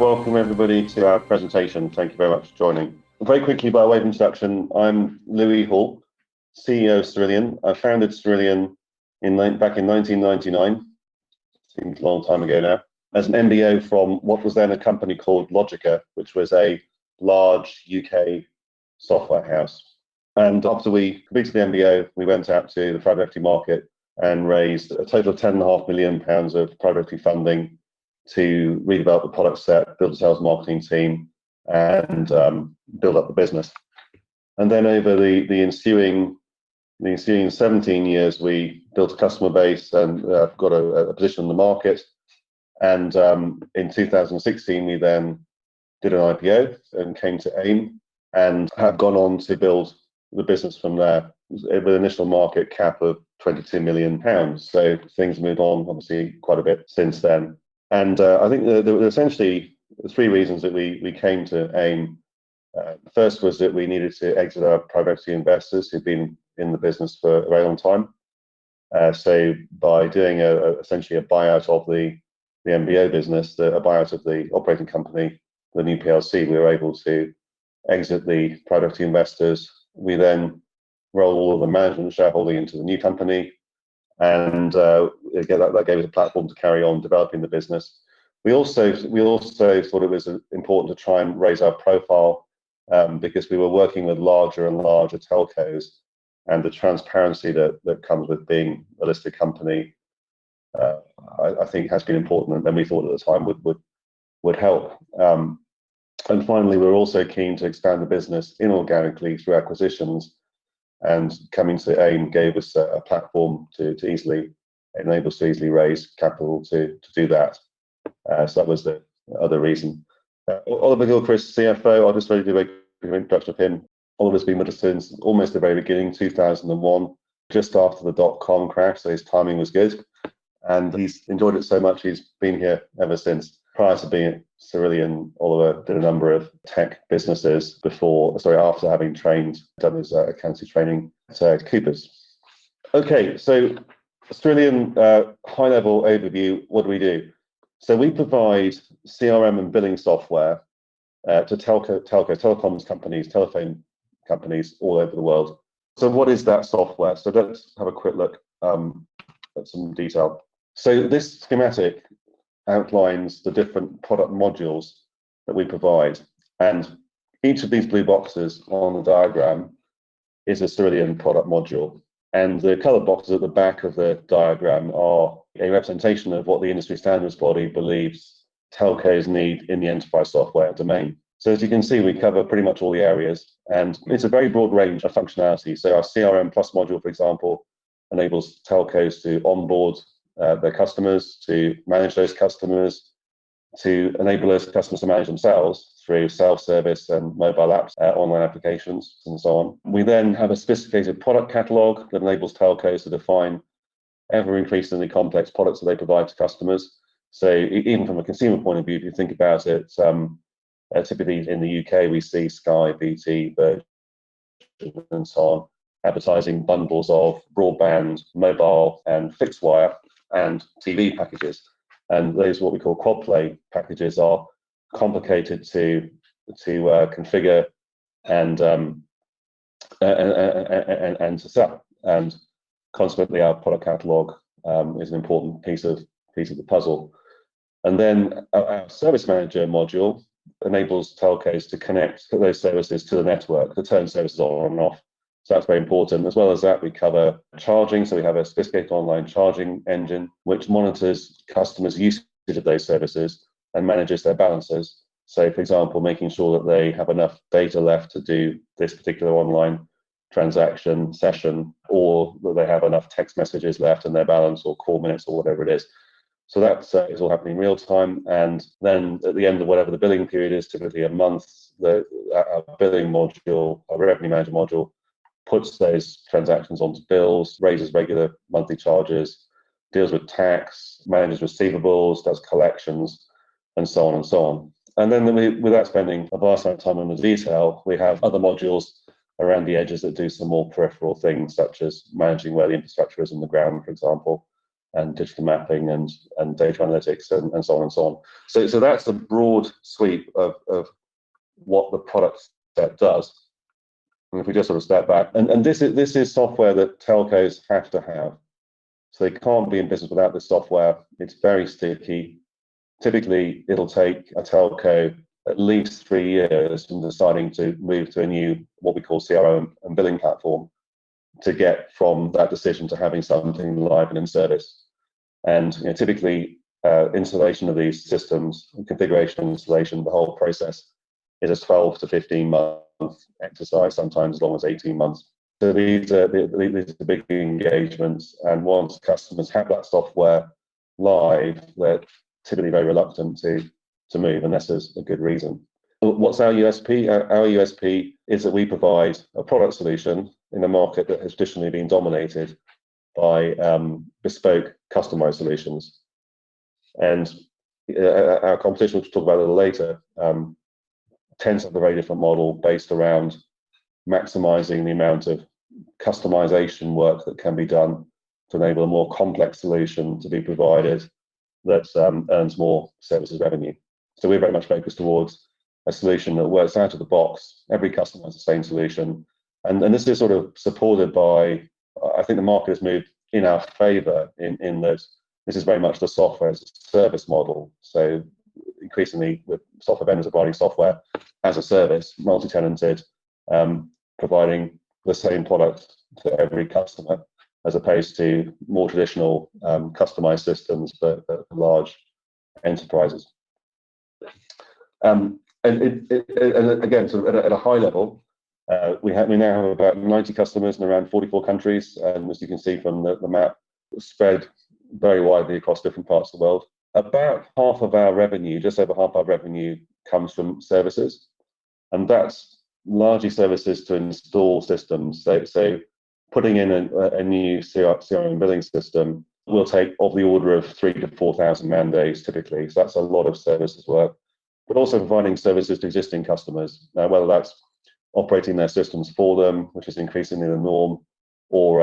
Welcome everybody to our presentation. Thank you very much for joining. Very quickly, by way of introduction, I'm Louis Hall, CEO of Cerillion. I founded Cerillion back in 1999, seems a long time ago now, as an MBO from what was then a company called Logica, which was a large UK software house. And after we completed the MBO, we went out to the private equity market and raised a total of £10.5 million of private equity funding to redevelop the product set, build a sales marketing team, and build up the business. And then over the ensuing 17 years, we built a customer base and got a position in the market. And in 2016, we then did an IPO and came to AIM and have gone on to build the business from there with an initial market cap of £22 million. So things moved on, obviously, quite a bit since then. And I think there were essentially three reasons that we came to AIM. The first was that we needed to exit our private equity investors who'd been in the business for a very long time. So by doing essentially a buyout of the MBO business, a buyout of the operating company, the new PLC, we were able to exit the private equity investors. We then rolled all of the management shareholding into the new company, and that gave us a platform to carry on developing the business. We also thought it was important to try and raise our profile because we were working with larger and larger telcos, and the transparency that comes with being a listed company, I think, has been important, and we thought at the time would help. And finally, we're also keen to expand the business inorganically through acquisitions. And coming to AIM gave us a platform to easily enable us to easily raise capital to do that. So that was the other reason. Oliver Gilchrist, CFO, I'll just really do a quick introduction of him. Oliver's been with us since almost the very beginning, 2001, just after the dot-com crash, so his timing was good. And he's enjoyed it so much, he's been here ever since. Prior to being at Cerillion, Oliver did a number of tech businesses after having done his accountancy training at Coopers. Okay, so Cerillion, high-level overview, what do? So we provide CRM and billing software to telecoms companies, telephone companies all over the world. So what is that software? So let's have a quick look at some detail. So this schematic outlines the different product modules that we provide, and each of these blue boxes on the diagram is a Cerillion product module, and the colored boxes at the back of the diagram are a representation of what the industry standards body believes telcos need in the enterprise software domain. So as you can see, we cover pretty much all the areas, and it's a very broad range of functionality. So our CRM Plus module, for example, enables telcos to onboard their customers, to manage those customers, to enable those customers to manage themselves through self-service and mobile apps, online applications, and so on. We then have a sophisticated product catalog that enables telcos to define ever-increasingly complex products that they provide to customers. So even from a consumer point of view, if you think about it, typically in the UK, we see Sky, BT, Virgin, and so on, advertising bundles of broadband, mobile, and fixed wire and TV packages, and those what we call quad play packages are complicated to configure and to sell, and consequently our product catalog is an important piece of the puzzle. And then our service manager module enables telcos to connect those services to the network, to turn services on and off. So that's very important. As well as that, we cover charging. So we have a sophisticated online charging engine, which monitors customers' usage of those services and manages their balances. So, for example, making sure that they have enough data left to do this particular online transaction session, or that they have enough text messages left in their balance, or call minutes, or whatever it is. So that is all happening in real time. And then at the end of whatever the billing period is, typically a month, our billing module, our revenue manager module, puts those transactions onto bills, raises regular monthly charges, deals with tax, manages receivables, does collections, and so on and so on. And then without spending a vast amount of time on the detail, we have other modules around the edges that do some more peripheral things, such as managing where the infrastructure is on the ground, for example, and digital mapping and data analytics and so on and so on. So that's a broad sweep of what the product set does. And if we just sort of step back, and this is software that telcos have to have. So they can't be in business without this software. It's very sticky. Typically, it'll take a telco at least 3 years from deciding to move to a new, what we call CRO and billing platform, to get from that decision to having something live and in service. And typically, installation of these systems, configuration, installation, the whole process is a 12 to 15 month exercise, sometimes as long as 18 months. So these are big engagements, and once customers have that software live, they're typically very reluctant to move unless there's a good reason. What's our USP? Our USP is that we provide a product solution in a market that has traditionally been dominated by bespoke, customized solutions. And our competition, which we'll talk about a little later, tends to have a very different model based around maximizing the amount of customization work that can be done to enable a more complex solution to be provided that earns more services revenue. So we're very much focused towards a solution that works out of the box. Every customer has the same solution. And this is sort of supported by, I think the market has moved in our favor in that this is very much the software as a service model. So increasingly with software vendors are providing software as a service, multi-tenanted, providing the same product to every customer, as opposed to more traditional customized systems for large enterprises. And again, sort of at a high level, we now have about 90 customers in around 44 countries, and as you can see from the map, spread very widely across different parts of the world. About half of our revenue, just over half our revenue, comes from services, and that's largely services to install systems. So putting in a new CRM billing system will take of the order of 3,000 to 4,000 man days typically. So that's a lot of services work, but also providing services to existing customers. Now, whether that's operating their systems for them, which is increasingly the norm, or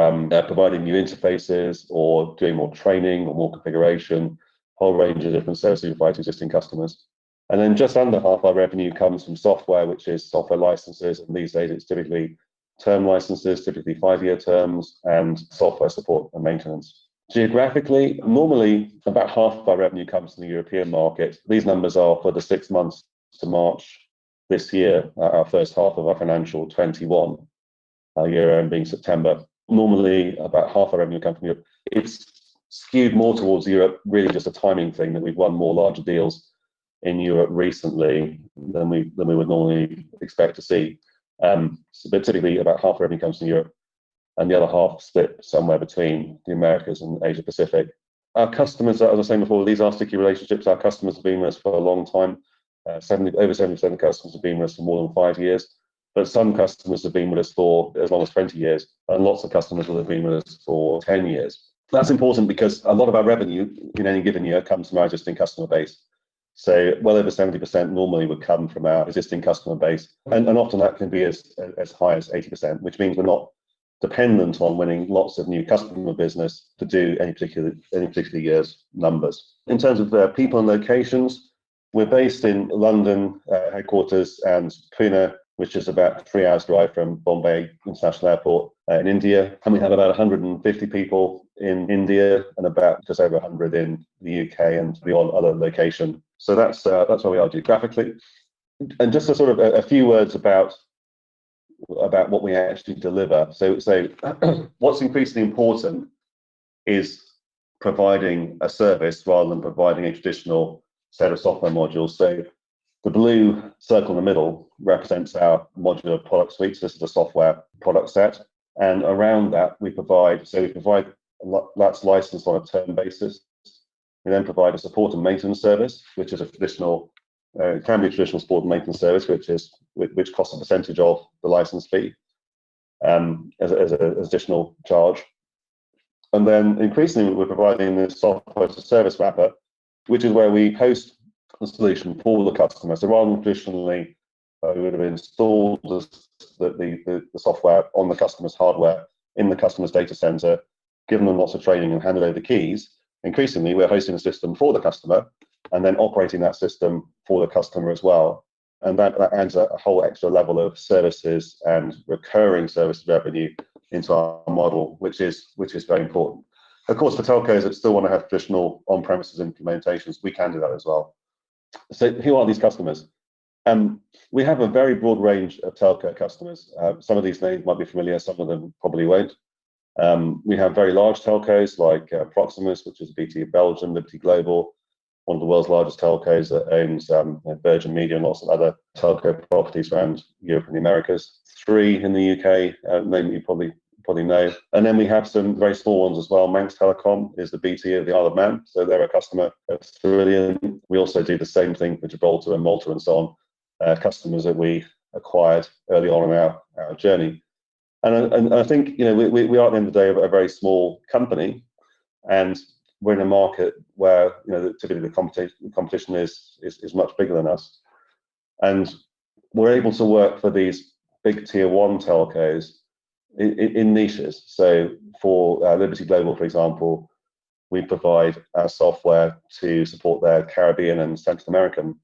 providing new interfaces, or doing more training or more configuration, a whole range of different services we provide to existing customers. And then just under half our revenue comes from software, which is software licenses. And these days it's typically term licenses, typically 5-year terms, and software support and maintenance. Geographically, normally about half of our revenue comes from the European market. These numbers are for the 6 months to March this year, our first half of our financial 21, our year end being September. Normally about half our revenue comes from Europe. It's skewed more towards Europe, really just a timing thing, that we've won more larger deals in Europe recently than we would normally expect to see. But typically about half revenue comes from Europe, and the other half split somewhere between the Americas and Asia Pacific. Our customers, as I was saying before, these are sticky relationships. Our customers have been with us for a long time. Over 70% of customers have been with us for more than 5 years, but some customers have been with us for as long as 20 years, and lots of customers will have been with us for 10 years. That's important because a lot of our revenue in any given year comes from our existing customer base. So well over 70% normally would come from our existing customer base, and often that can be as high as 80%, which means we're not dependent on winning lots of new customer business to do any particular year's numbers. In terms of people and locations, we're based in London headquarters, and Pune, which is about 3 hours drive from Bombay International Airport in India. And we have about 150 people in India and about just over 100 in the UK and the odd other location. So that's where we are geographically. And just a sort of a few words about what we actually deliver. So what's increasingly important is providing a service rather than providing a traditional set of software modules. So the blue circle in the middle represents our modular product suite. So this is the software product set, and around that we provide that's licensed on a term basis. We then provide a support and maintenance service, which is a traditional, can be a traditional support and maintenance service, which costs a percentage of the license fee as an additional charge. And then increasingly we're providing this software as a service wrapper, which is where we host the solution for the customer. So rather than traditionally we would have installed the software on the customer's hardware in the customer's data center, given them lots of training and handed over the keys, increasingly we're hosting a system for the customer and then operating that system for the customer as well. And that adds a whole extra level of services and recurring service revenue into our model, which is very important. Of course, for telcos that still want to have traditional on-premises implementations, we can do that as well. So who are these customers? We have a very broad range of telco customers. Some of these names might be familiar, some of them probably won't. We have very large telcos like Proximus, which is BT of Belgium, Liberty Global, one of the world's largest telcos that owns Virgin Media and lots of other telco properties around Europe and the Americas. Three in the UK, name you probably know. And then we have some very small ones as well. Manx Telecom is the BT of the Isle of Man, so they're a customer of Cerillion. We also do the same thing for Gibraltar and Malta and so on, customers that we acquired early on in our journey. And I think, we are at the end of the day a very small company, and we're in a market where typically the competition is much bigger than us, and we're able to work for these big tier one telcos in niches. So for Liberty Global, for example, we provide our software to support their Caribbean and Central American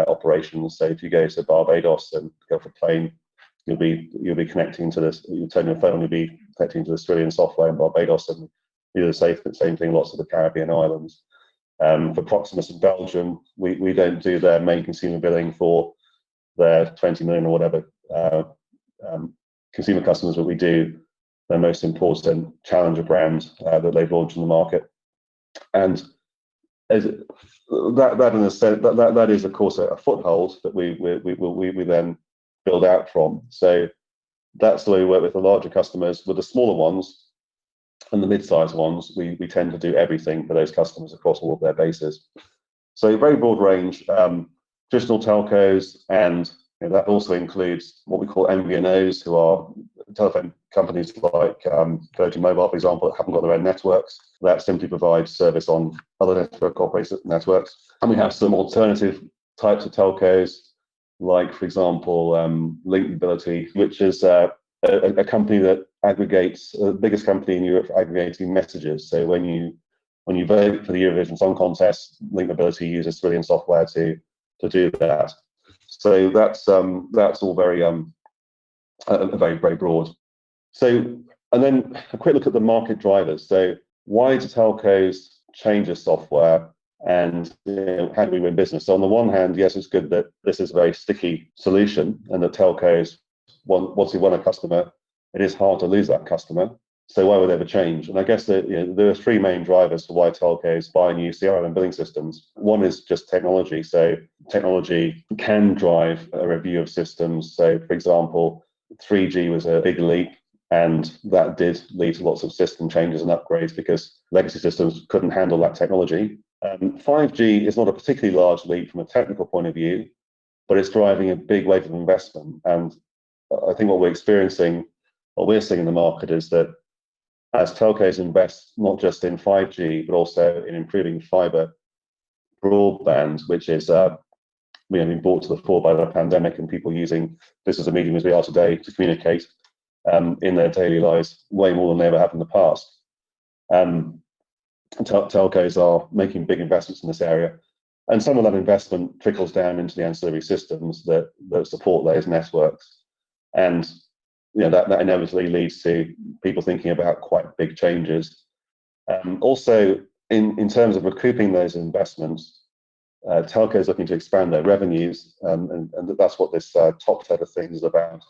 operations. So if you go to Barbados and go for a plane, you'll be connecting to this. You turn your phone, you'll be connecting to the Cerillion software in Barbados, and do the same thing. Lots of the Caribbean islands. For Proximus in Belgium, we don't do their main consumer billing for their 20 million or whatever consumer customers, but we do their most important challenger brand that they've launched in the market. And as that in a sense, that is of course a foothold that we then build out from. So that's the way we work with the larger customers. With the smaller ones and the mid-sized ones, we tend to do everything for those customers across all of their bases. So a very broad range, traditional telcos, and that also includes what we call MVNOs, who are telephone companies like Virgin Mobile, for example, that haven't got their own networks, that simply provide service on other network operator networks. And we have some alternative types of telcos, like, for example, Link Mobility, which is a company that aggregates, the biggest company in Europe for aggregating messages. So when you vote for the Eurovision Song Contest, Link Mobility uses Cerillion software to do that. So that's all very very broad. So, and then a quick look at the market drivers. So why do telcos change their software, and how do we win business? So on the one hand, yes, it's good that this is a very sticky solution, and that telcos, once you won a customer, it is hard to lose that customer. So why would they ever change? And I guess that there are three main drivers for why telcos buy new CRM and billing systems. One is just technology. So technology can drive a review of systems. So for example, 3G was a big leap, and that did lead to lots of system changes and upgrades because legacy systems couldn't handle that technology. 5G is not a particularly large leap from a technical point of view, but it's driving a big wave of investment. And I think what we're seeing in the market is that as telcos invest not just in 5G, but also in improving fiber broadband, which is been brought to the fore by the pandemic and people using this as a medium as we are today to communicate in their daily lives way more than they ever have in the past. Telcos are making big investments in this area, and some of that investment trickles down into the ancillary systems that support those networks, and that inevitably leads to people thinking about quite big changes. Also, in terms of recouping those investments, telcos looking to expand their revenues, and that's what this top set of things is about.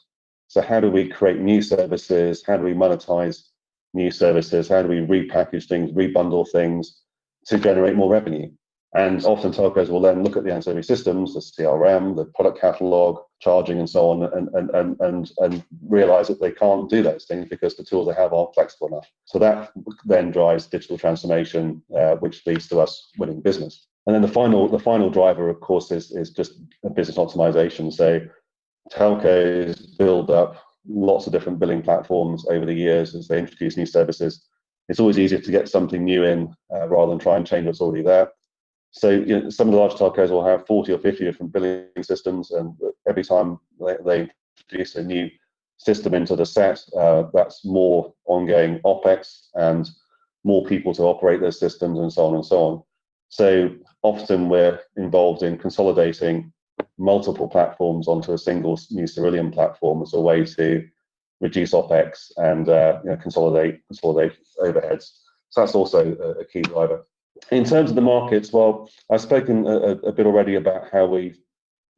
So how do we create new services? How do we monetize new services? How do we repackage things, rebundle things to generate more revenue? And often telcos will then look at the ancillary systems, the CRM, the product catalog, charging, and so on, and realize that they can't do those things because the tools they have aren't flexible enough. So that then drives digital transformation, which leads to us winning business. And then the final driver, of course, is just business optimization. So telcos build up lots of different billing platforms over the years as they introduce new services. It's always easier to get something new in rather than try and change what's already there. So some of the large telcos will have 40 or 50 different billing systems, and every time they introduce a new system into the set, that's more ongoing OPEX, and more people to operate those systems, and so on and so on. So often we're involved in consolidating multiple platforms onto a single new Cerillion platform as a way to reduce OpEx and consolidate overheads. So that's also a key driver. In terms of the markets, well, I've spoken a bit already about how we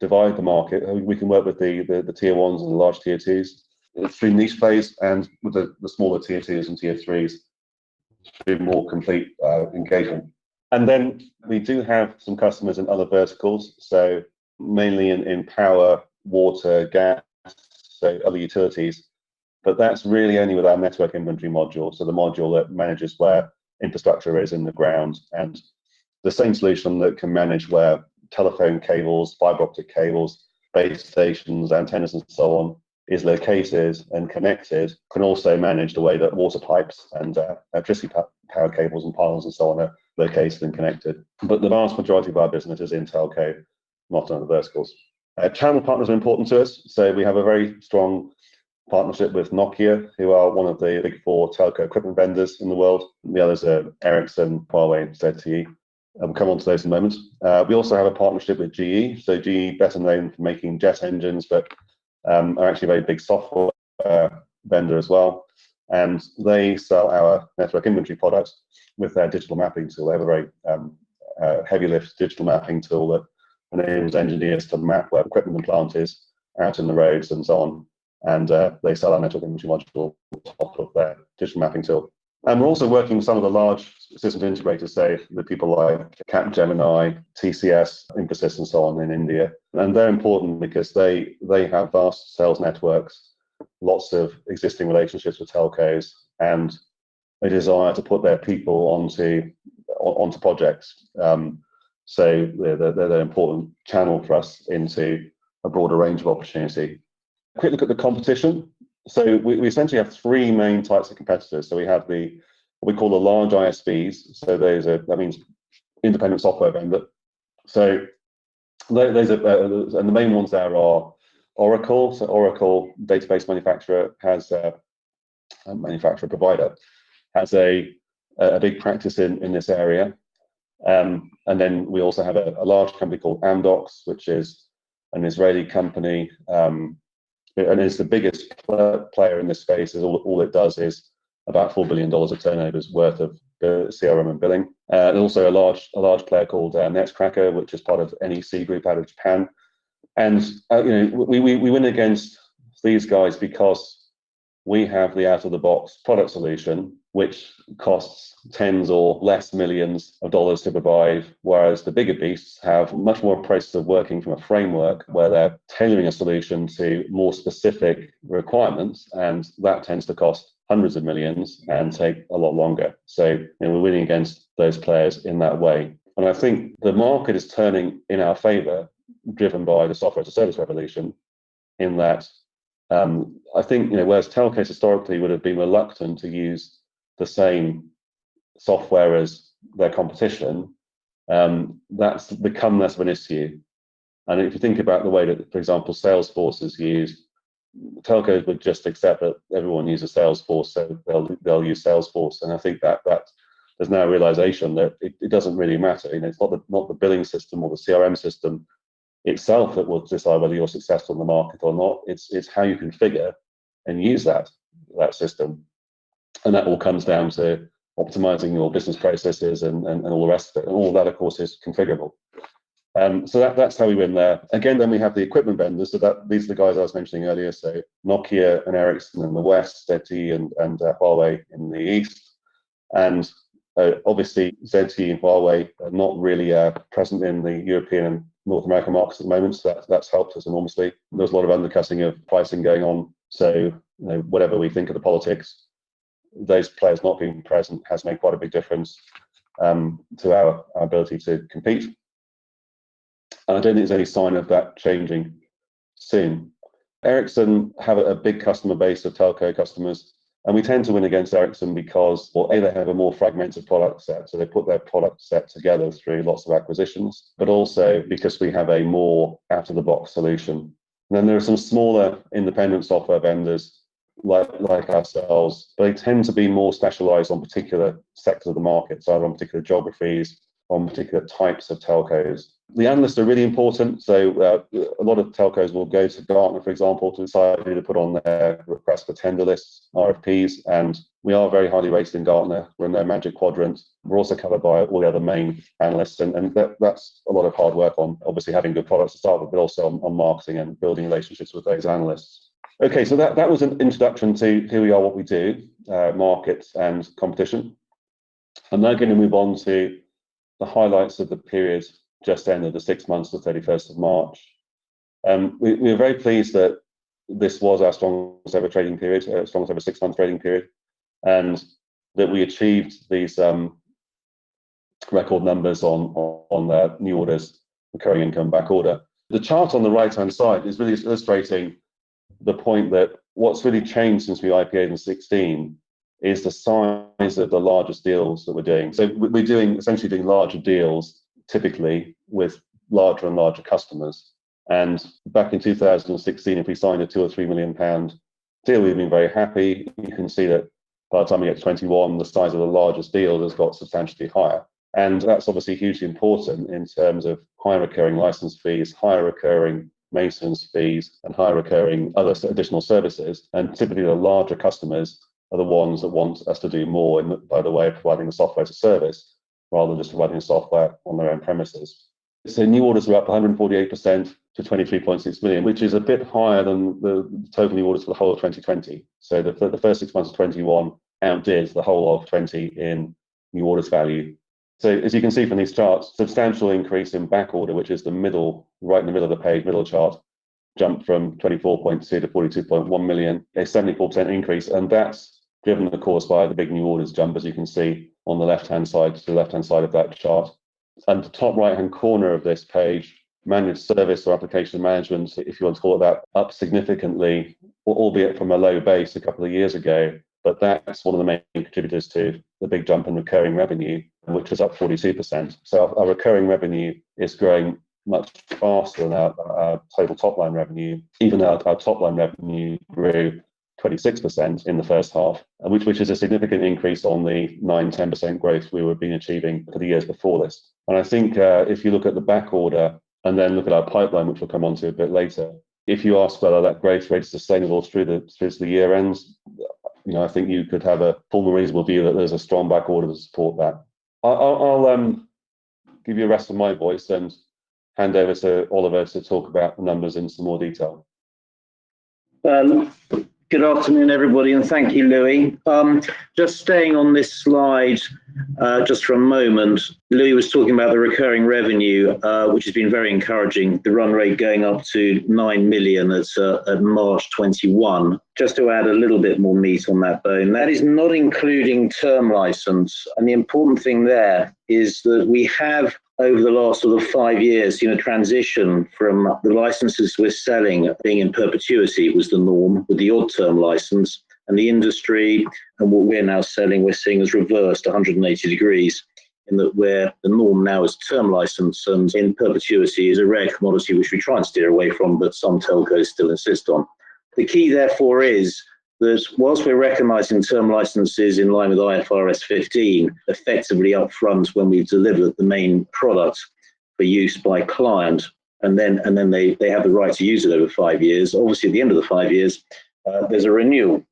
divide the market. We can work with the tier ones and the large tier twos through niche plays, and with the smaller tier twos and tier threes through more complete engagement. And then we do have some customers in other verticals, so mainly in power, water, gas, so other utilities. But that's really only with our network inventory module, so the module that manages where infrastructure is in the ground, and the same solution that can manage where telephone cables, fiber optic cables, base stations, antennas, and so on is located and connected, can also manage the way that water pipes and electricity power cables and pylons and so on are located and connected. But the vast majority of our business is in telco, not in other verticals. Channel partners are important to us, so we have a very strong partnership with Nokia, who are one of the big four telco equipment vendors in the world. The others are Ericsson, Huawei, and ZTE. We'll come on to those in a moment. We also have a partnership with GE. So GE, better known for making jet engines, but are actually a very big software vendor as well. And they sell our network inventory products with their digital mapping tool. They have a very heavy lift digital mapping tool that enables engineers to map where equipment and plant is out in the roads and so on. And they sell our network inventory module on top of their digital mapping tool. And we're also working with some of the large systems integrators, say the people like Capgemini, TCS, Infosys, and so on in India. And they're important because they have vast sales networks, lots of existing relationships with telcos, and a desire to put their people onto projects. So they're an important channel for us into a broader range of opportunity. A quick look at the competition. So we essentially have three main types of competitors. So we have what we call the large ISVs. So that means independent software vendor. So those are, and the main ones there are Oracle. So Oracle, database manufacturer, has a provider, has a big practice in this area. And then we also have a large company called Amdocs, which is an Israeli company. And it's the biggest player in this space. All it does is about $4 billion of turnovers worth of CRM and billing. And also a large player called Nextcracker, which is part of NEC Group out of Japan. And we win against these guys because we have the out-of-the-box product solution, which costs tens or less millions of dollars to provide, whereas the bigger beasts have much more process of working from a framework where they're tailoring a solution to more specific requirements, and that tends to cost hundreds of millions and take a lot longer. So we're winning against those players in that way. And I think the market is turning in our favor, driven by the software as a service revolution, in that I think, whereas telcos historically would have been reluctant to use the same software as their competition, that's become less of an issue. And if you think about the way that, for example, Salesforce is used, telcos would just accept that everyone uses Salesforce, so they'll use Salesforce. And I think that there's now a realization that it doesn't really matter. It's not the billing system or the CRM system itself that will decide whether you're successful in the market or not. It's how you configure and use that system, and that all comes down to optimizing your business processes and all the rest of it. And all that, of course, is configurable. So that's how we win there. Again, then we have the equipment vendors. So these are the guys I was mentioning earlier. So Nokia and Ericsson in the west, ZTE and Huawei in the east, and obviously ZTE and Huawei are not really present in the European and North American markets at the moment, so that's helped us enormously. There's a lot of undercutting of pricing going on, so whatever we think of the politics, those players not being present has made quite a big difference to our ability to compete. And I don't think there's any sign of that changing soon. Ericsson have a big customer base of telco customers, and we tend to win against Ericsson because, well, A, they have a more fragmented product set, so they put their product set together through lots of acquisitions, but also because we have a more out-of-the-box solution. And then there are some smaller independent software vendors like ourselves, but they tend to be more specialized on particular sectors of the market, so either on particular geographies, on particular types of telcos. The analysts are really important. So a lot of telcos will go to Gartner, for example, to decide who to put on their request for tender lists, RFPs, and we are very highly rated in Gartner. We're in their magic quadrant. We're also covered by all the other main analysts, and that's a lot of hard work on obviously having good products to start with, but also on marketing and building relationships with those analysts. Okay, so that was an introduction to who we are, what we do, markets and competition. I'm now going to move on to the highlights of the period just ended, the 6 months to the 31st of March. We were very pleased that this was our strongest ever trading period, strongest ever 6 month trading period, and that we achieved these record numbers on the new orders, recurring income, back order. The chart on the right hand side is really illustrating the point that what's really changed since we IPO'd in 2016 is the size of the largest deals that we're doing. So we're essentially doing larger deals, typically with larger and larger customers. And back in 2016, if we signed a £2 or £3 million deal, we've been very happy. You can see that by the time we get to 21, the size of the largest deal has got substantially higher. And that's obviously hugely important in terms of higher recurring license fees, higher recurring maintenance fees, and higher recurring other additional services. And typically the larger customers are the ones that want us to do more by the way of providing the software as a service, rather than just providing software on their own premises. So new orders were up 148% to 23.6 million, which is a bit higher than the total new orders for the whole of 2020. So the first 6 months of 21 outdid the whole of 20 in new orders value. So as you can see from these charts, substantial increase in back order, which is the middle, right in the middle of the page, middle chart, jumped from 24.2 to 42.1 million, a 74% increase. And that's driven, of course, by the big new orders jump, as you can see on the left-hand side, to the left-hand side of that chart. And the top right-hand corner of this page, managed service or application management, if you want to call it that, up significantly, albeit from a low base a couple of years ago. But that's one of the main contributors to the big jump in recurring revenue, which was up 42%. So our recurring revenue is growing much faster than our total top-line revenue. Even our top-line revenue grew 26% in the first half, which is a significant increase on the 9-10% growth we were been achieving for the years before this. And I think if you look at the back order and then look at our pipeline, which we'll come on to a bit later, if you ask whether that growth rate is sustainable through the year ends, I think you could have a full and reasonable view that there's a strong back order to support that. I'll give you a rest of my voice and hand over to Oliver to talk about the numbers in some more detail. Good afternoon, everybody, and thank you, Louis. Just staying on this slide just for a moment, Louis was talking about the recurring revenue, which has been very encouraging, the run rate going up to 9 million at March 21. Just to add a little bit more meat on that bone, that is not including term license. And the important thing there is that we have, over the last sort of 5 years, seen a transition from the licenses we're selling being in perpetuity was the norm, with the odd term license, and the industry and what we're now selling, we're seeing as reversed 180 degrees, in that where the norm now is term license and in perpetuity is a rare commodity which we try and steer away from, but some telcos still insist on. The key, therefore, is that whilst we're recognising term licenses in line with IFRS 15, effectively upfront when we've delivered the main product for use by client, and then they have the right to use it over 5 years. Obviously, at the end of the 5 years, there's a renewal,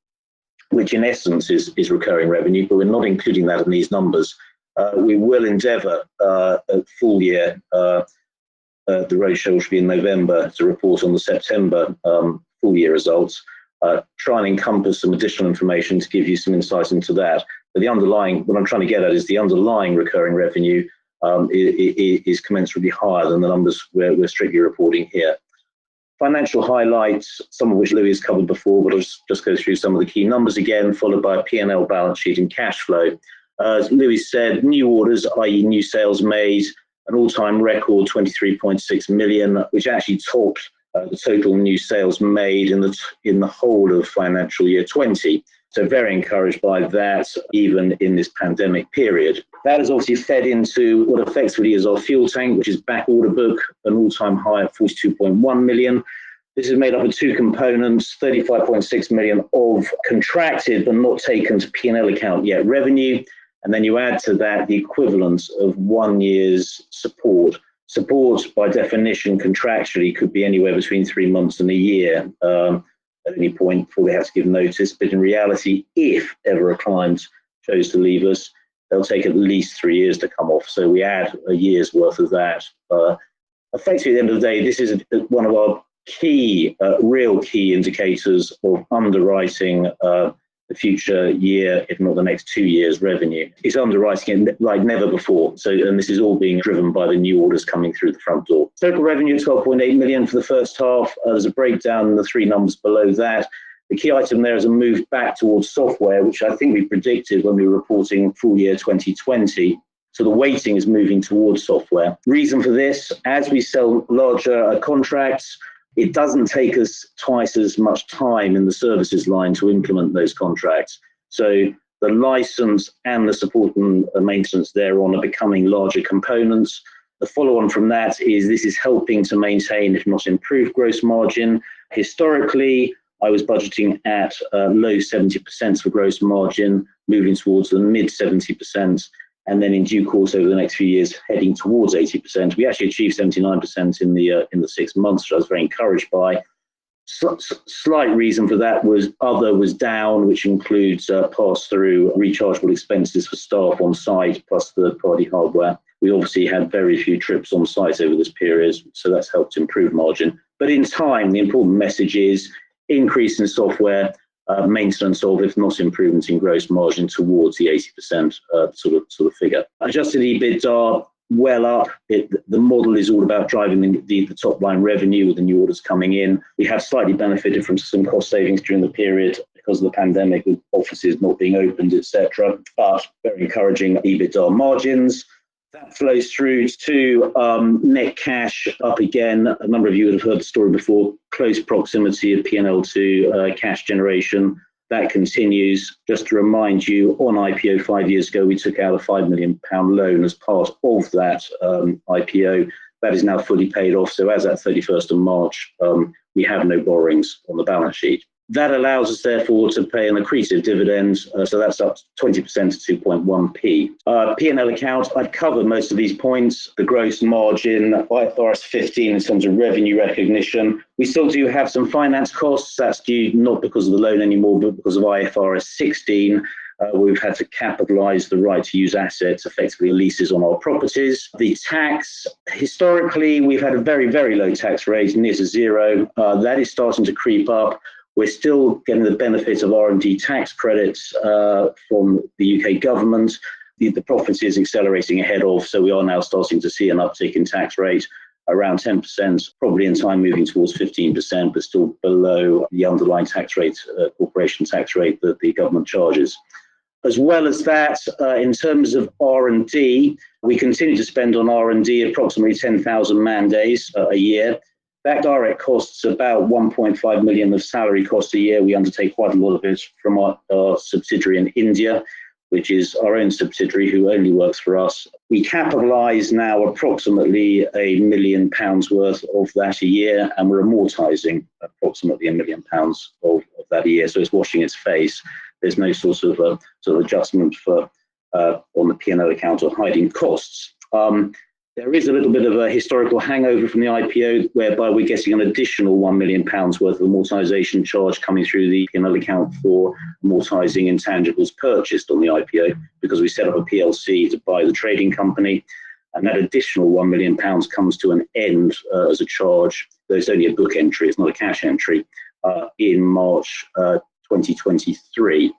which in essence is recurring revenue, but we're not including that in these numbers. We will endeavour at full year, the roadshow should be in November, to report on the September full year results. Try and encompass some additional information to give you some insight into that. But the underlying, what I'm trying to get at is the underlying recurring revenue is commensurately higher than the numbers we're strictly reporting here. Financial highlights, some of which Louis has covered before, but I'll just go through some of the key numbers again, followed by a P&L, balance sheet and cash flow. As Louis said, new orders, i.e. new sales made, an all-time record 23.6 million, which actually topped the total new sales made in the whole of financial year 20. So very encouraged by that, even in this pandemic period. That has obviously fed into what effectively is our fuel tank, which is back order book, an all-time high at 42.1 million. This is made up of two components, 35.6 million of contracted but not taken to P&L account yet revenue. And then you add to that the equivalent of 1 year's support. Support, by definition, contractually could be anywhere between 3 months and a year at any point before they have to give notice. But in reality, if ever a client chose to leave us, they'll take at least 3 years to come off. So we add a year's worth of that. Effectively, at the end of the day, this is one of our real key indicators of underwriting the future year, if not the next 2 years' revenue. It's underwriting it like never before. And this is all being driven by the new orders coming through the front door. Total revenue at 12.8 million for the first half. There's a breakdown in the three numbers below that. The key item there is a move back towards software, which I think we predicted when we were reporting full year 2020. So the weighting is moving towards software. Reason for this, as we sell larger contracts, it doesn't take us twice as much time in the services line to implement those contracts. So the license and the support and maintenance thereon are becoming larger components. The follow-on from that is this is helping to maintain, if not improve, gross margin. Historically, I was budgeting at low 70% for gross margin, moving towards the mid 70%. And then in due course over the next few years, heading towards 80%. We actually achieved 79% in the 6 months, which I was very encouraged by. Slight reason for that was other was down, which includes pass-through rechargeable expenses for staff on site, plus third-party hardware. We obviously had very few trips on site over this period, so that's helped improve margin. But in time, the important message is increase in software, maintenance of, if not improvements in gross margin towards the 80% sort of figure. Adjusted EBITDA, well up. The model is all about driving the top line revenue with the new orders coming in. We have slightly benefited from some cost savings during the period because of the pandemic, with offices not being opened, etc. But very encouraging EBITDA margins. That flows through to net cash up again. A number of you would have heard the story before. Close proximity of P&L to cash generation. That continues. Just to remind you, on IPO 5 years ago, we took out a £5 million loan as part of that IPO. That is now fully paid off. So as at 31st of March, we have no borrowings on the balance sheet. That allows us, therefore, to pay an accretive dividend. So that's up 20% to 2.1p. P&L account, I've covered most of these points. The gross margin, IFRS 15 in terms of revenue recognition. We still do have some finance costs. That's due not because of the loan anymore, but because of IFRS 16. We've had to capitalise the right to use assets, effectively leases on our properties. The tax, historically, we've had a very, very low tax rate, near to zero. That is starting to creep up. We're still getting the benefit of R&D tax credits from the UK government. The profit is accelerating ahead of, so we are now starting to see an uptick in tax rate, around 10%, probably in time moving towards 15%, but still below the underlying tax rate, corporation tax rate that the government charges. As well as that, in terms of R&D, we continue to spend on R&D approximately 10,000 man days a year. That direct costs about 1.5 million of salary costs a year. We undertake quite a lot of it from our subsidiary in India, which is our own subsidiary who only works for us. We capitalise now approximately £1 million worth of that a year, and we're amortising approximately £1 million of that a year. So it's washing its face. There's no sort of adjustment for on the P&L account or hiding costs. There is a little bit of a historical hangover from the IPO, whereby we're getting an additional £1 million worth of amortisation charge coming through the P&L account for amortising intangibles purchased on the IPO, because we set up a PLC to buy the trading company. And that additional £1 million comes to an end as a charge. There's only a book entry, it's not a cash entry, in March 2023.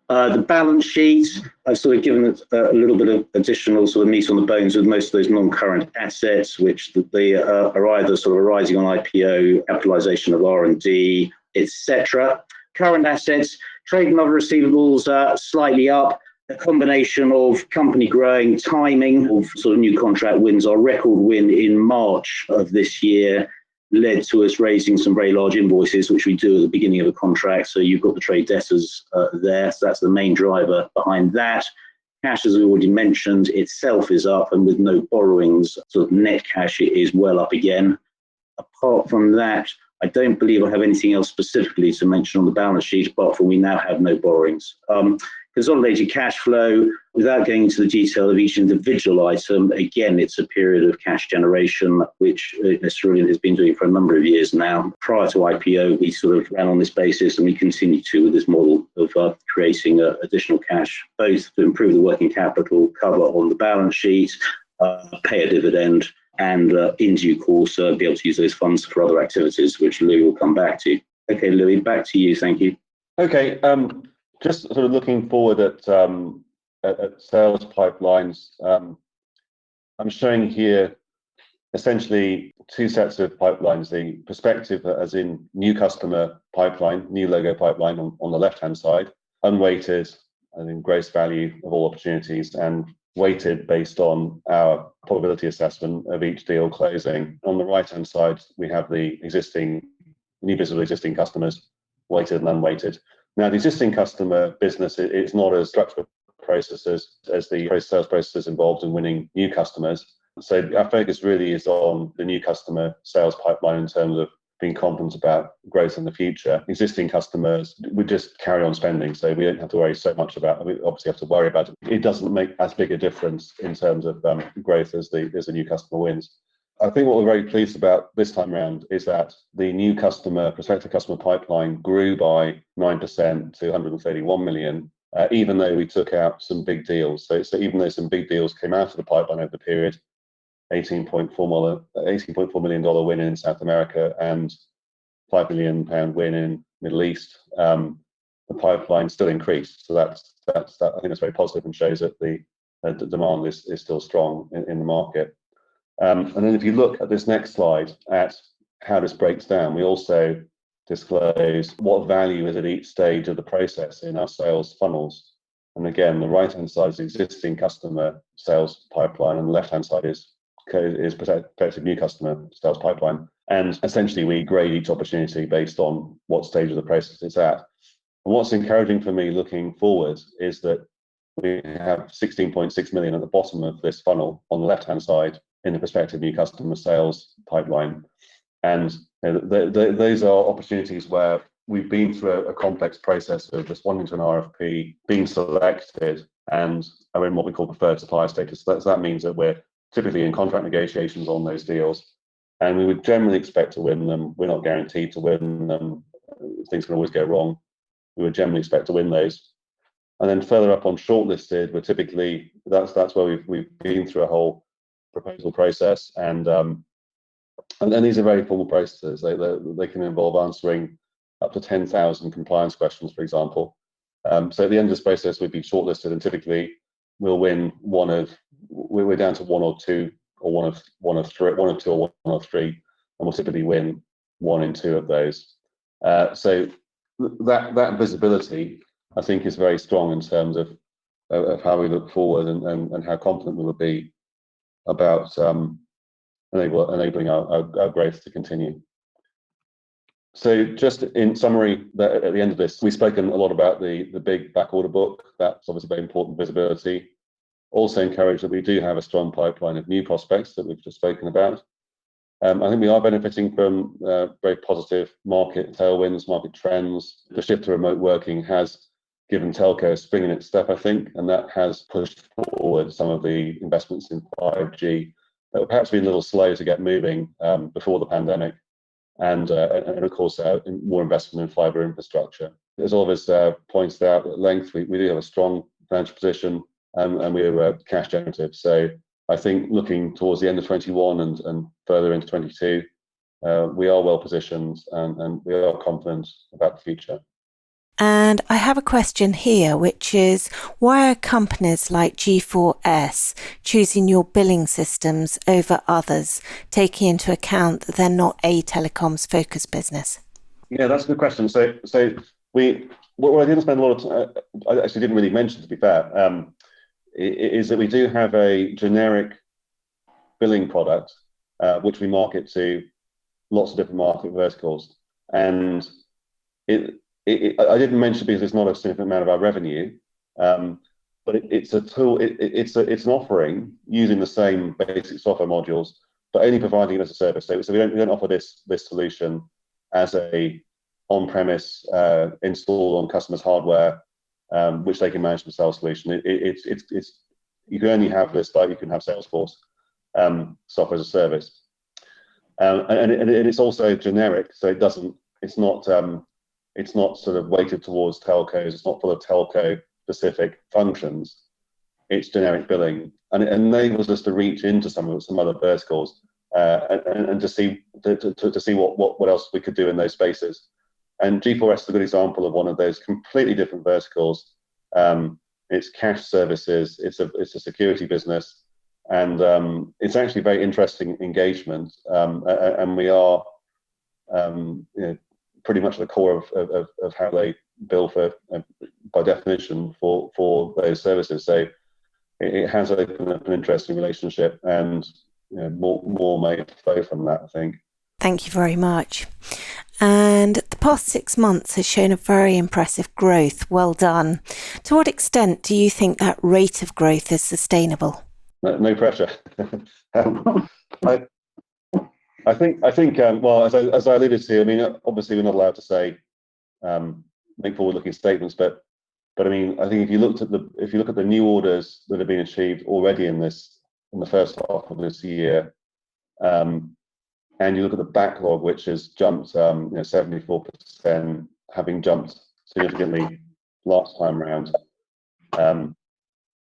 The balance sheet, I've sort of given it a little bit of additional sort of meat on the bones with most of those non-current assets, which they are either sort of arising on IPO, capitalisation of R&D, etc. Current assets, trade and other receivables are slightly up. A combination of company growing, timing of sort of new contract wins. Our record win in March of this year led to us raising some very large invoices, which we do at the beginning of a contract. So you've got the trade debtors there. So that's the main driver behind that. Cash, as we already mentioned, itself is up, and with no borrowings, sort of net cash is well up again. Apart from that, I don't believe I have anything else specifically to mention on the balance sheet, apart from we now have no borrowings. Consolidated cash flow, without going into the detail of each individual item, again, it's a period of cash generation, which Cerillion has been doing for a number of years now. Prior to IPO, we sort of ran on this basis, and we continue to with this model of creating additional cash, both to improve the working capital cover on the balance sheet, pay a dividend, and in due course, be able to use those funds for other activities, which Louis will come back to. Okay, Louis, back to you. Thank you. Okay. Just sort of looking forward at sales pipelines, I'm showing here essentially two sets of pipelines. The perspective as in new customer pipeline, new logo pipeline on the left-hand side, unweighted and in gross value of all opportunities, and weighted based on our probability assessment of each deal closing. On the right-hand side, we have the new business with existing customers, weighted and unweighted. Now, the existing customer business, it's not as structured processes as the sales processes involved in winning new customers. So our focus really is on the new customer sales pipeline in terms of being confident about growth in the future. Existing customers, we just carry on spending, so we don't have to worry so much about it. We obviously have to worry about it. It doesn't make as big a difference in terms of growth as the new customer wins. I think what we're very pleased about this time around is that the new prospective customer pipeline grew by 9% to 131 million, even though we took out some big deals. So even though some big deals came out of the pipeline over the period, $18.4 million win in South America and £5 million win in Middle East, the pipeline still increased. So that's I think that's very positive and shows that the demand is still strong in the market. And then if you look at this next slide at how this breaks down, we also disclose what value is at each stage of the process in our sales funnels. And again, the right-hand side is existing customer sales pipeline, and the left-hand side is prospective new customer sales pipeline. And essentially, we grade each opportunity based on what stage of the process it's at. And what's encouraging for me looking forward is that we have 16.6 million at the bottom of this funnel on the left-hand side in the prospective new customer sales pipeline. And those are opportunities where we've been through a complex process of responding to an RFP, being selected, and are in what we call preferred supplier status. So that means that we're typically in contract negotiations on those deals, and we would generally expect to win them. We're not guaranteed to win them. Things can always go wrong. We would generally expect to win those. And then further up on shortlisted, we're typically, that's where we've been through a whole proposal process, and these are very formal processes. They can involve answering up to 10,000 compliance questions, for example. So at the end of this process, we'd be shortlisted, and typically we'll win we're down to one or two, or one of three, and we'll typically win 1 in 2 of those. So that visibility, I think, is very strong in terms of how we look forward and how confident we will be about enabling our growth to continue. So just in summary, at the end of this, we've spoken a lot about the big back order book. That's obviously very important visibility. Also encouraged that we do have a strong pipeline of new prospects that we've just spoken about. I think we are benefiting from very positive market tailwinds, market trends. The shift to remote working has given telco a spring in its step, I think, and that has pushed forward some of the investments in 5G that were perhaps been a little slow to get moving before the pandemic, and of course more investment in fibre infrastructure. As Oliver's pointed out at length, we do have a strong financial position, and we are cash generative. So I think looking towards the end of 21 and further into 22, we are well positioned, and we are confident about the future. And I have a question here, which is, why are companies like G4S choosing your billing systems over others, taking into account that they're not a telecoms focused business? Yeah, that's a good question. So what I didn't spend a lot of time, I actually didn't really mention, to be fair, is that we do have a generic billing product, which we market to lots of different market verticals. And I didn't mention because it's not a significant amount of our revenue, but it's a tool. It's an offering using the same basic software modules, but only providing it as a service. So we don't offer this solution as a on-premise install on customers' hardware, which they can manage themselves solution. It's you can only have this, like you can have Salesforce software as a service, and it's also generic, so it's not sort of weighted towards telcos. It's not full of telco specific functions. It's generic billing, and it enables us to reach into some other verticals and to see what else we could do in those spaces. And G4S is a good example of one of those completely different verticals. It's cash services. It's a security business, and it's actually very interesting engagement. And we are pretty much at the core of how they bill for, by definition, for those services. So it has opened up an interesting relationship, and more may flow from that, I think. Thank you very much. And the past 6 months has shown a very impressive growth. Well done. To what extent do you think that rate of growth is sustainable? No pressure. I think. Well, as I alluded to, I mean, obviously we're not allowed to say make forward-looking statements, but I mean, I think if you look at the new orders that have been achieved already in the first half of this year, and you look at the backlog, which has jumped 74%, having jumped significantly last time round,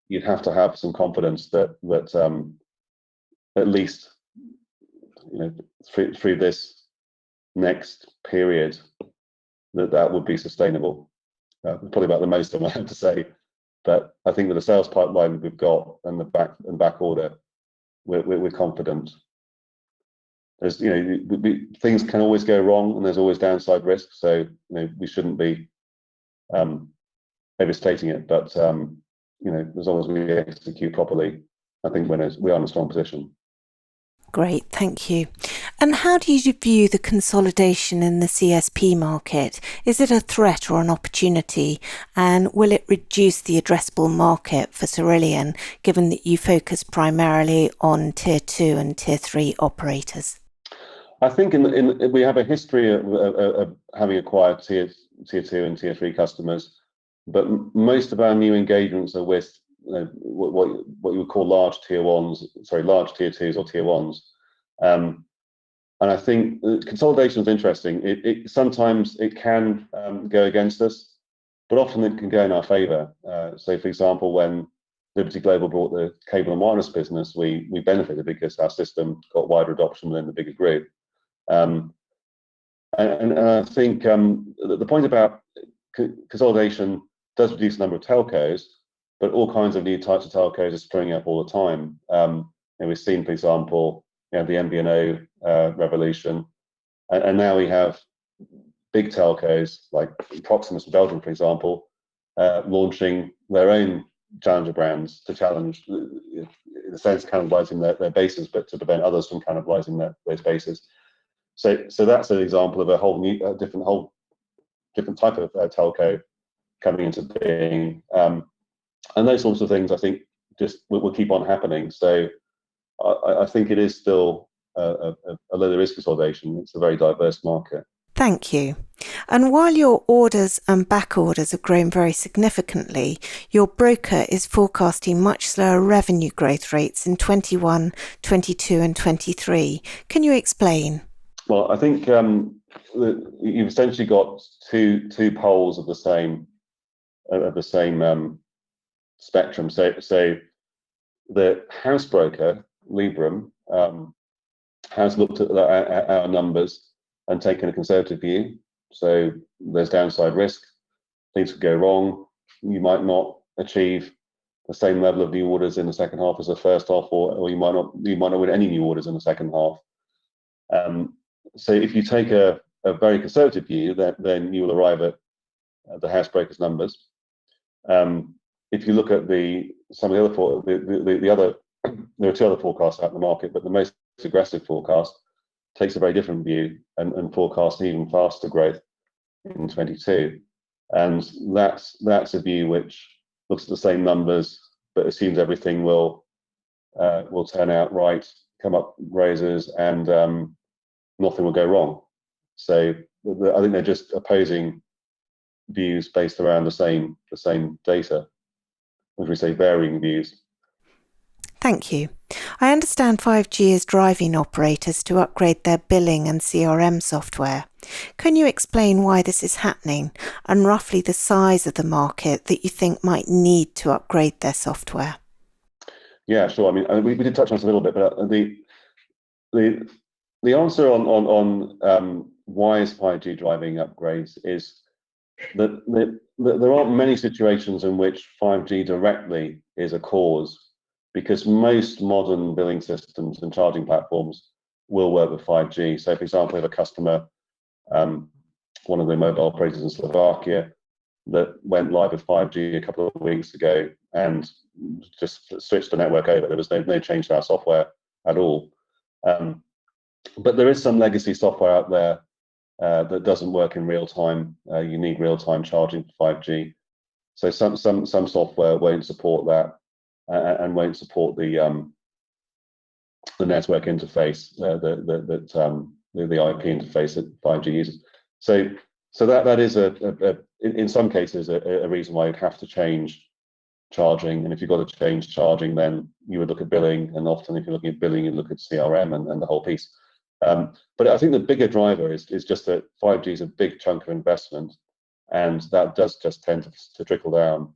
you'd have to have some confidence that at least through this next period that would be sustainable. Probably about the most I'm allowed to say, but I think with the sales pipeline we've got and the back order, we're confident. There's things can always go wrong, and there's always downside risk, so we shouldn't be overstating it, but as long as we execute properly, I think we are in a strong position. Great, thank you. And how do you view the consolidation in the CSP market? Is it a threat or an opportunity? And will it reduce the addressable market for Cerillion, given that you focus primarily on Tier 2 and Tier 3 operators? I think we have a history of having acquired Tier 2 and Tier 3 customers, but most of our new engagements are with what you would call large Tier 2s or Tier 1s. And I think consolidation is interesting. Sometimes it can go against us, but often it can go in our favour. So, for example, when Liberty Global bought the cable and wireless business, we benefited because our system got wider adoption within the bigger group. And I think the point about consolidation does reduce the number of telcos, but all kinds of new types of telcos are springing up all the time. We've seen, for example, the MVNO revolution, and now we have big telcos like Proximus in Belgium, for example, launching their own challenger brands to challenge, in a sense, cannibalizing their bases, but to prevent others from cannibalizing those bases. So that's an example of a whole different type of telco coming into being, and those sorts of things I think just will keep on happening. So I think it is still, although there is consolidation, it's a very diverse market. Thank you. And while your orders and back orders have grown very significantly, your broker is forecasting much slower revenue growth rates in 21, 22 and 23. Can you explain? Well, I think you've essentially got two poles of the same spectrum. So the house broker, Librum, has looked at our numbers and taken a conservative view. So there's downside risk. Things could go wrong. You might not achieve the same level of new orders in the second half as the first half, or you might not win any new orders in the second half. So if you take a very conservative view, then you will arrive at the house broker's numbers. If you look at some of the other, there are two other forecasts out in the market, but the most aggressive forecast takes a very different view and forecasts even faster growth in 22. And that's a view which looks at the same numbers, but assumes everything will turn out right, come up roses, and nothing will go wrong. So I think they're just opposing views based around the same data, as we say, varying views. Thank you. I understand 5G is driving operators to upgrade their billing and CRM software. Can you explain why this is happening and roughly the size of the market that you think might need to upgrade their software? Yeah, sure. I mean, we did touch on this a little bit, but the answer on why is 5G driving upgrades is that there aren't many situations in which 5G directly is a cause, because most modern billing systems and charging platforms will work with 5G. So, for example, we have a customer, one of the mobile operators in Slovakia, that went live with 5G a couple of weeks ago and just switched the network over. There was no change to our software at all. But there is some legacy software out there that doesn't work in real time. You need real time charging for 5G. So some software won't support that and won't support the network interface, the IP interface that 5G uses. So that is in some cases a reason why you'd have to change charging. And if you've got to change charging, then you would look at billing, and often if you're looking at billing, you look at CRM and the whole piece. But I think the bigger driver is just that 5G is a big chunk of investment, and that does just tend to trickle down.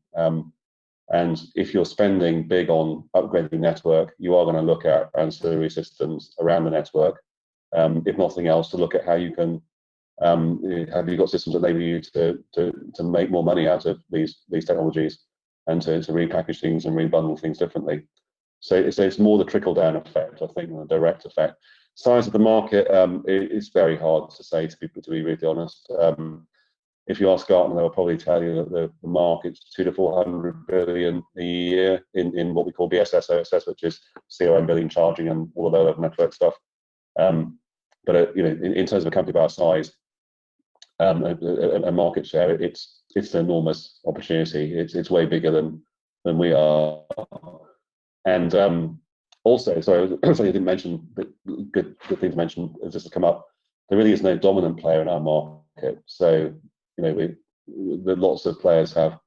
And if you're spending big on upgrading the network, you are going to look at ancillary systems around the network, if nothing else, to look at how you can have you got systems that enable you to make more money out of these technologies, and to repackage things and rebundle things differently. So it's more the trickle down effect, I think, than the direct effect. Size of the market, it's very hard to say, to be really honest. If you ask Gartner, they'll probably tell you that the market's 200 to 400 billion a year in what we call BSS, OSS, which is CRM, billing, charging, and all of the other network stuff. But in terms of a company of our size, a market share, it's an enormous opportunity. It's way bigger than we are. And also, sorry, I didn't mention, but good thing to mention as this has come up. There really is no dominant player in our market. So lots of players have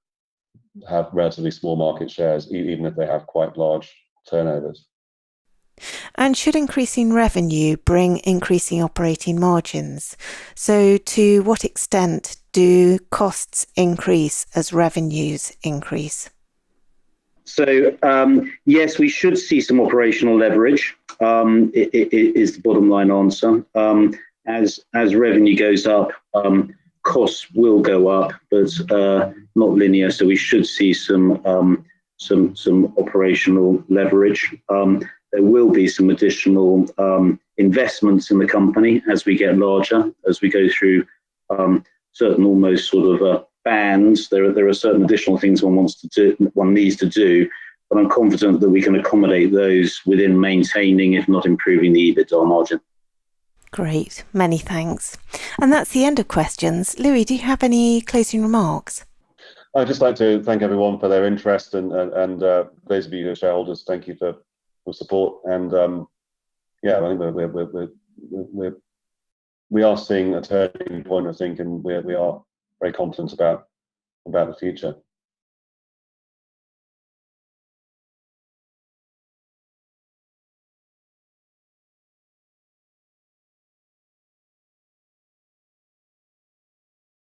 relatively small market shares, even if they have quite large turnovers. And should increasing revenue bring increasing operating margins? So to what extent do costs increase as revenues increase? So yes, we should see some operational leverage. It is the bottom line answer. As revenue goes up, costs will go up, but not linear. So we should see some operational leverage. There will be some additional investments in the company as we get larger, as we go through certain almost sort of bands. There are certain additional things one needs to do, but I'm confident that we can accommodate those within maintaining, if not improving, the EBITDA margin. Great, many thanks. And that's the end of questions. Louis, do you have any closing remarks? I'd just like to thank everyone for their interest, and those of you who are shareholders, thank you for support. And I think we are seeing a turning point, I think, and we are very confident about the future.